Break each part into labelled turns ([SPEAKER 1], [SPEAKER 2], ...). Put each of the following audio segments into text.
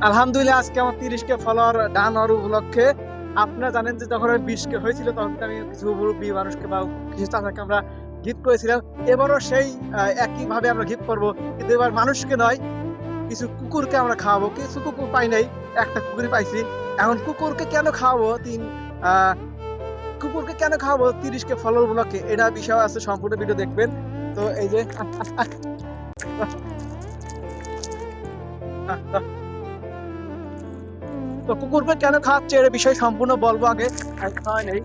[SPEAKER 1] আলহামদুলিল্লাহ, আজকে আমার 30কে ফলোয়ার ডান হওয়ার উপলক্ষে আপনারা জানেন যে যখন আমি 20কে হয়েছিল তখন কিন্তু আমি কিছু মুরব্বী মানুষকে বা কিছু চাচাকে আমরা গিফট করেছিলাম। এবারও সেই একই ভাবে আমরা গিফট করব, কিন্তু এবার মানুষকে নয়, কিছু কুকুরকে আমরা খাওয়াবো। কিছু কুকুর পাই নাই, একটা কুকুরই পাইছি। এখন কুকুরকে কেন খাওয়াবো আহ কুকুরকে কেন খাওয়াবো 30কে ফলোয়ার উপলক্ষে, এটা বিষয় আছে, সম্পূর্ণ ভিডিও দেখবেন। তো এই যে তো কুকুরকে কেন খাওয়াচ্ছে এর বিষয়ে সম্পূর্ণ বলবো আগে। আর খাওয়াই নেই,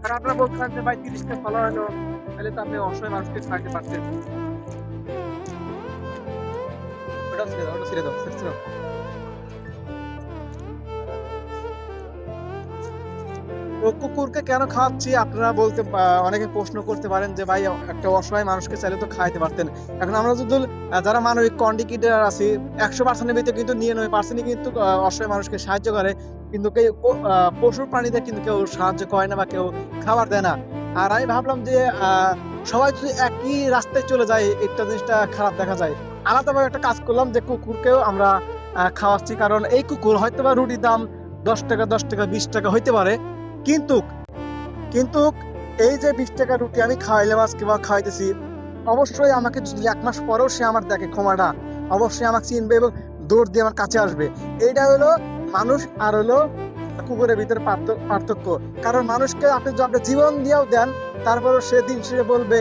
[SPEAKER 1] আর আপনারা বলছেন যে ভাই 30টা ফলো হলো, তাহলে তো আপনি অসহায় মানুষকে খাইতে পারতেন। ওটা ছেড়ে দাও, ওটা ছেড়ে দাও, ছেড়ে দাও। তো কুকুরকে কেন খাওয়াচ্ছি আপনারা বলতে অনেকে প্রশ্ন করতে পারেন যে ভাই একটা অসহায় মানুষকে চাইলে তো খাইতে পারতেন। এখন আমরা যদি যারা মানবিক কন্ডিকেটার আছি 100%-এর ভিতরে কিন্তু 99%-ই কিন্তু অসহায় মানুষকে সাহায্য করে, কিন্তু কেউ পশুর প্রাণীদের কিন্তু কেউ সাহায্য করে না বা কেউ খাবার দেয় না। আর আমি ভাবলাম যে সবাই যদি একই রাস্তায় চলে যায় একটা জিনিসটা খারাপ দেখা যায়। আলাদাভাবে একটা কাজ করলাম যে কুকুরকেও আমরা খাওয়াচ্ছি, কারণ এই কুকুর হয়তো বা রুটির দাম 10 টাকা, 10 টাকা, 20 টাকা হইতে পারে, কিন্তু কিন্তু এই যে 20 টাকা রুটি আমি খাওয়াইলাম আজকে বা খাওয়াইতেছি, অবশ্যই আমাকে যদি 1 মাস পরেও সে আমার দেখে ক্ষমাটা, অবশ্যই আমাকে চিনবে এবং দৌড় দিয়ে আমার কাছে আসবে। এইটা হলো মানুষ আর হলো কুকুরের ভিতরে পার্থক্য। কারণ মানুষকে আপনি যদি আপনি জীবন দিয়েও দেন, তারপরেও সে দিন শেষে বলবে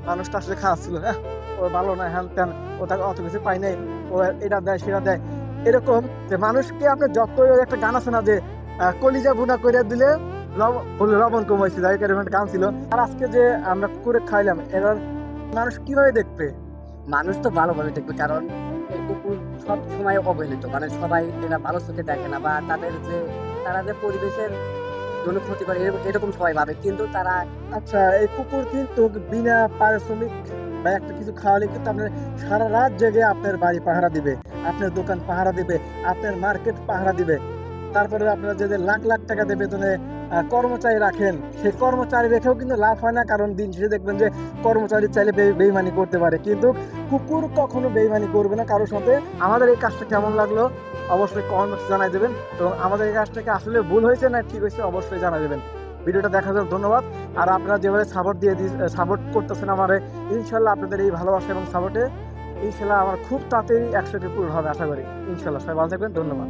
[SPEAKER 1] মানুষটা আসলে খারাপ ছিল, হ্যাঁ ও ভালো না, হ্যান ত্যান, ও তাকে অত কিছু পাই নাই, ও এটা দেয় সেটা দেয়। এরকম যে মানুষকে আপনি যত, একটা গান আছে না যে কলিজা ভুনা করে দিলে লবণ কমাইছে, যাই এরকম একটা গান ছিল। আর আজকে যে আমরা কুকুরে খাইলাম, এবার মানুষ কিভাবে দেখবে?
[SPEAKER 2] মানুষ তো ভালোভাবে দেখবে, কারণ এই কুকুর সব সময় অবহেলিত, মানে সবাই এরা ভালো চোখে দেখে না, বা তারা যে পরিবেশের জন্য ক্ষতি করে এরকম সবাই ভাবে, কিন্তু তারা
[SPEAKER 1] আচ্ছা, এই কুকুর কিন্তু বিনা পারিশ্রমিক বা একটা কিছু খাওয়ালে কিন্তু আপনার সারা রাত জেগে আপনার বাড়ি পাহারা দিবে, আপনার দোকান পাহারা দিবে, আপনার মার্কেট পাহারা দিবে। তারপরে আপনারা যে যে লাখ লাখ টাকা দিয়ে বেতনে কর্মচারী রাখেন, সেই কর্মচারী রেখেও কিন্তু লাভ হয় না, কারণ দিন শেষে দেখবেন যে কর্মচারী চাইলে বেইমানি করতে পারে, কিন্তু কুকুর কখনো বেইমানি করবে না কারোর সাথে। আমাদের এই কাজটা কেমন লাগলো অবশ্যই কমেন্ট বক্সে জানাই দেবেন, এবং আমাদের এই কাজটাকে আসলে ভুল হয়েছে না ঠিক হয়েছে অবশ্যই জানাই দেবেন। ভিডিওটা দেখার জন্য ধন্যবাদ। আর আপনারা যেভাবে সাপোর্ট করতেছেন আমারে, ইনশাল্লাহ আপনাদের এই ভালোবাসা এবং সাপোর্টে ইনশাল্লাহ আমার খুব তাড়াতাড়ি 100টি পূরণ হবে আশা করি। ইনশাল্লাহ সবাই ভালো থাকবেন, ধন্যবাদ।